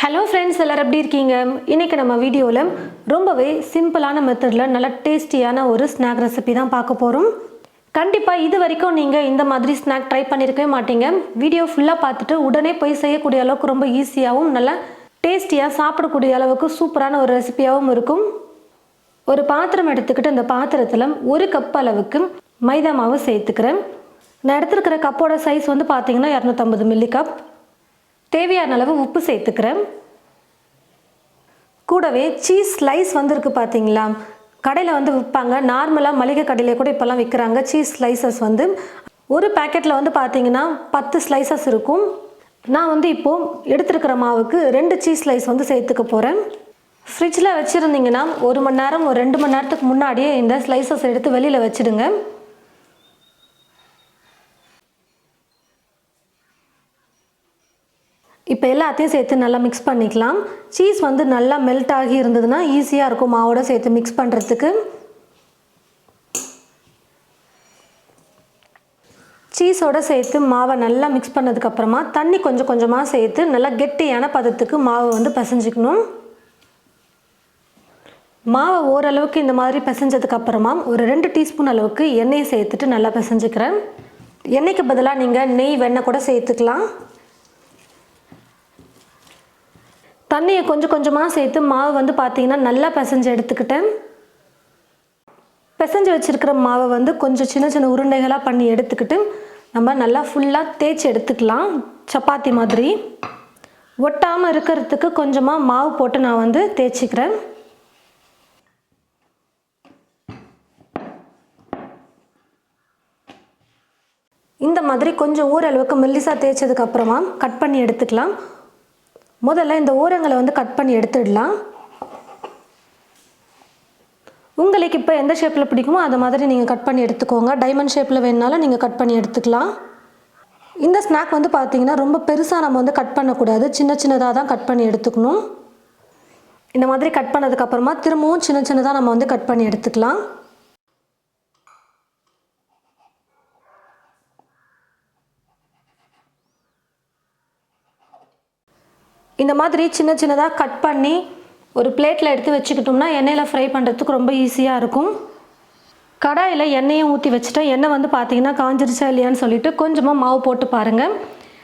Hello friends, எல்லாரும் எப்படி இருக்கீங்க? இன்றைக்கி நம்ம வீடியோவில் ரொம்பவே சிம்பிளான மெத்தடில் நல்ல டேஸ்டியான ஒரு ஸ்நாக் ரெசிபி தான் பார்க்க போகிறோம். கண்டிப்பாக இது வரைக்கும் நீங்கள் இந்த மாதிரி ஸ்நாக் ட்ரை பண்ணியிருக்கவே மாட்டீங்க. வீடியோ ஃபுல்லாக பார்த்துட்டு உடனே போய் செய்யக்கூடிய அளவுக்கு ரொம்ப ஈஸியாகவும் நல்லா டேஸ்டியாக சாப்பிடக்கூடிய அளவுக்கு சூப்பரான ஒரு ரெசிபியாகவும் இருக்கும். ஒரு பாத்திரம் எடுத்துக்கிட்டு அந்த பாத்திரத்தில் 1 கப் அளவுக்கு மைதா மாவு சேர்த்துக்கிறேன். நான் எடுத்துருக்கிற கப்போட சைஸ் வந்து பார்த்தீங்கன்னா 250 மில்லி கப். தேவையான அளவு உப்பு சேர்த்துக்கிறேன். கூடவே சீஸ் ஸ்லைஸ் வந்துருக்கு பார்த்தீங்களா, கடையில் வந்து விற்பாங்க. நார்மலாக மளிகை கடையில் கூட இப்போல்லாம் விற்கிறாங்க சீஸ் ஸ்லைசஸ். வந்து ஒரு பேக்கெட்டில் வந்து பார்த்தீங்கன்னா 10 ஸ்லைசஸ் இருக்கும். நான் வந்து இப்போது எடுத்துருக்கிற மாவுக்கு 2 சீஸ் ஸ்லைஸ் வந்து சேர்த்துக்க போகிறேன். ஃப்ரிட்ஜில் வச்சுருந்தீங்கன்னா 1 மணி நேரம் 2 மணி நேரத்துக்கு முன்னாடியே இந்த ஸ்லைசஸ் எடுத்து வெளியில் வச்சுடுங்க. இப்போ எல்லாத்தையும் சேர்த்து நல்லா மிக்ஸ் பண்ணிக்கலாம். சீஸ் வந்து நல்லா மெல்ட் ஆகி இருந்ததுன்னா ஈஸியாக இருக்கும் மாவோட சேர்த்து மிக்ஸ் பண்ணுறதுக்கு. சீஸோடு சேர்த்து மாவை நல்லா மிக்ஸ் பண்ணதுக்கப்புறமா தண்ணி கொஞ்சம் கொஞ்சமாக சேர்த்து நல்லா கெட்டியான பதத்துக்கு மாவை வந்து பிசைஞ்சிக்கணும். மாவை ஓரளவுக்கு இந்த மாதிரி பிசைஞ்சதுக்கப்புறமா ஒரு 2 டீஸ்பூன் அளவுக்கு எண்ணெயை சேர்த்துட்டு நல்லா பிசைஞ்சிக்கிறேன். எண்ணெய்க்கு பதிலாக நீங்கள் நெய் வெண்ணெய் கூட சேர்த்துக்கலாம். தண்ணியை கொஞ்சம் கொஞ்சமாக சேர்த்து மாவு வந்து பார்த்திங்கன்னா நல்லா பிசைஞ்சு எடுத்துக்கிட்டேன். பிசைஞ்சு வச்சுருக்கிற மாவை வந்து கொஞ்சம் சின்ன சின்ன உருண்டைகளாக பண்ணி எடுத்துக்கிட்டு நம்ம நல்லா ஃபுல்லாக தேய்ச்சி எடுத்துக்கலாம். சப்பாத்தி மாதிரி ஒட்டாமல் இருக்கிறதுக்கு கொஞ்சமாக மாவு போட்டு நான் வந்து தேய்ச்சிக்கிறேன். இந்த மாதிரி கொஞ்சம் ஓரளவுக்கு மெல்லிசாக தேய்ச்சதுக்கப்புறமா கட் பண்ணி எடுத்துக்கலாம். முதல்ல இந்த ஓரங்களை வந்து கட் பண்ணி எடுத்துடலாம். உங்களுக்கு இப்போ எந்த ஷேப்பில் பிடிக்குமோ அந்த மாதிரி நீங்கள் கட் பண்ணி எடுத்துக்கோங்க. டைமண்ட் ஷேப்பில் வேணுனாலும் நீங்கள் கட் பண்ணி எடுத்துக்கலாம். இந்த ஸ்நாக் வந்து பார்த்தீங்கன்னா ரொம்ப பெருசாக நம்ம வந்து கட் பண்ணக்கூடாது, சின்ன சின்னதாக தான் கட் பண்ணி எடுத்துக்கணும். இந்த மாதிரி கட் பண்ணதுக்கப்புறமா திரும்பவும் சின்ன சின்னதாக நம்ம வந்து கட் பண்ணி எடுத்துக்கலாம். இந்த மாதிரி சின்ன சின்னதாக கட் பண்ணி ஒரு பிளேட்டில் எடுத்து வச்சுக்கிட்டோம்னா எண்ணெயில் ஃப்ரை பண்ணுறதுக்கு ரொம்ப ஈஸியாக இருக்கும். கடாயில் எண்ணெயை ஊற்றி வச்சுட்டேன். எண்ணெய் வந்து பார்த்திங்கன்னா காஞ்சிருச்சா இல்லையான்னு சொல்லிவிட்டு கொஞ்சமாக மாவு போட்டு பாருங்கள்.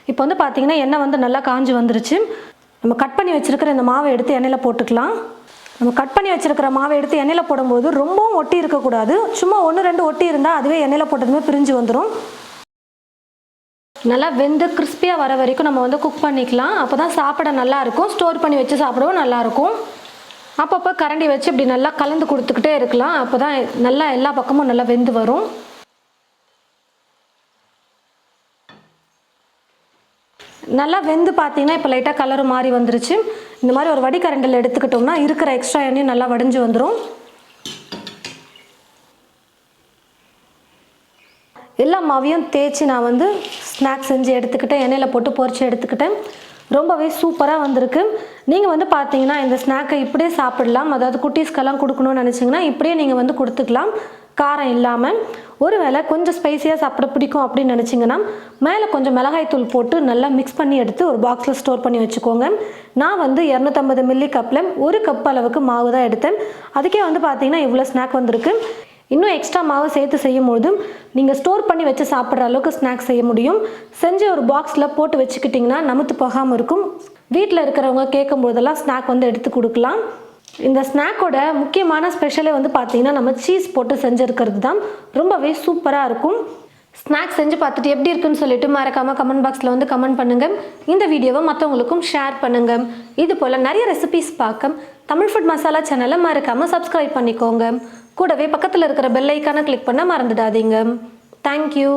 இப்போ வந்து பார்த்திங்கன்னா எண்ணெய் வந்து நல்லா காஞ்சி வந்துருச்சு. நம்ம கட் பண்ணி வச்சுருக்கிற இந்த மாவை எடுத்து எண்ணெயில் போட்டுக்கலாம். நம்ம கட் பண்ணி வச்சுருக்கிற மாவை எடுத்து எண்ணெயில் போடும்போது ரொம்பவும் ஒட்டி இருக்கக்கூடாது. சும்மா 1-2 ஒட்டி இருந்தால் அதுவே எண்ணெயில் போட்டதுமே பிரிஞ்சு வந்துடும். நல்லா வெந்து கிறிஸ்பியாக வர வரைக்கும் நம்ம வந்து குக் பண்ணிக்கலாம். அப்போ தான் சாப்பிட நல்லாயிருக்கும். ஸ்டோர் பண்ணி வச்சு சாப்பிடவும் நல்லாயிருக்கும். அப்பப்போ கரண்டி வச்சு இப்படி நல்லா கலந்து கொடுத்துக்கிட்டே இருக்கலாம். அப்போ தான் நல்லா எல்லா பக்கமும் நல்லா வெந்து வரும். நல்லா வெந்து பார்த்தீங்கன்னா இப்போ லைட்டாக கலர் மாறி வந்துருச்சு. இந்த மாதிரி ஒரு வடிகரண்டில் எடுத்துக்கிட்டோம்னா இருக்கிற எக்ஸ்ட்ரா எண்ணெயும் நல்லா வடிஞ்சு வந்துடும். எல்லா மாவையும் தேய்ச்சி நான் வந்து ஸ்நாக்ஸ் செஞ்சு எடுத்துக்கிட்டேன். எண்ணெயில் போட்டு பொரிச்சு எடுத்துக்கிட்டேன். ரொம்பவே சூப்பராக வந்திருக்கு. நீங்கள் வந்து பார்த்தீங்கன்னா இந்த ஸ்நாக்கை இப்படியே சாப்பிடலாம். அதாவது குட்டீஸ்க்கெல்லாம் கொடுக்கணும்னு நினச்சிங்கன்னா இப்படியே நீங்கள் வந்து கொடுத்துக்கலாம், காரம் இல்லாமல். ஒருவேளை கொஞ்சம் ஸ்பைஸியாக சாப்பிட பிடிக்கும் அப்படின்னு நினச்சிங்கன்னா மேலே கொஞ்சம் மிளகாய்த்தூள் போட்டு நல்லா மிக்ஸ் பண்ணி எடுத்து ஒரு பாக்ஸில் ஸ்டோர் பண்ணி வச்சுக்கோங்க. நான் வந்து 250 மில்லி கப்பில் 1 கப் அளவுக்கு மாவு தான் எடுத்தேன். அதுக்கே வந்து பார்த்தீங்கன்னா இவ்வளோ ஸ்நாக் வந்திருக்கு. இன்னும் எக்ஸ்ட்ரா மாவு சேர்த்து செய்யும்போது நீங்கள் ஸ்டோர் பண்ணி வச்சு சாப்பிட்ற அளவுக்கு ஸ்நாக்ஸ் செய்ய முடியும். செஞ்சு ஒரு பாக்ஸில் போட்டு வச்சுக்கிட்டிங்கன்னா நமத்து போகாமல் இருக்கும். வீட்டில் இருக்கிறவங்க கேட்கும் போதெல்லாம் ஸ்நாக் வந்து எடுத்து கொடுக்கலாம். இந்த ஸ்நாக்கோட முக்கியமான ஸ்பெஷலே வந்து பார்த்திங்கன்னா நம்ம சீஸ் போட்டு செஞ்சுருக்கிறது தான். ரொம்பவே சூப்பராக இருக்கும். ஸ்நாக்ஸ் செஞ்சு பார்த்துட்டு எப்படி இருக்குன்னு சொல்லிட்டு மறக்காமல் கமெண்ட் பாக்ஸில் வந்து கமெண்ட் பண்ணுங்கள். இந்த வீடியோவை மற்றவங்களுக்கும் ஷேர் பண்ணுங்கள். இது போல் நிறைய ரெசிபிஸ் பார்க்க தமிழ் ஃபுட் மசாலா சேனலை மறக்காமல் சப்ஸ்கிரைப் பண்ணிக்கோங்க. கூடவே பக்கத்தில் இருக்கிற பெல் ஐக்கானை கிளிக் பண்ண மறந்துடாதீங்க. தேங்க்யூ.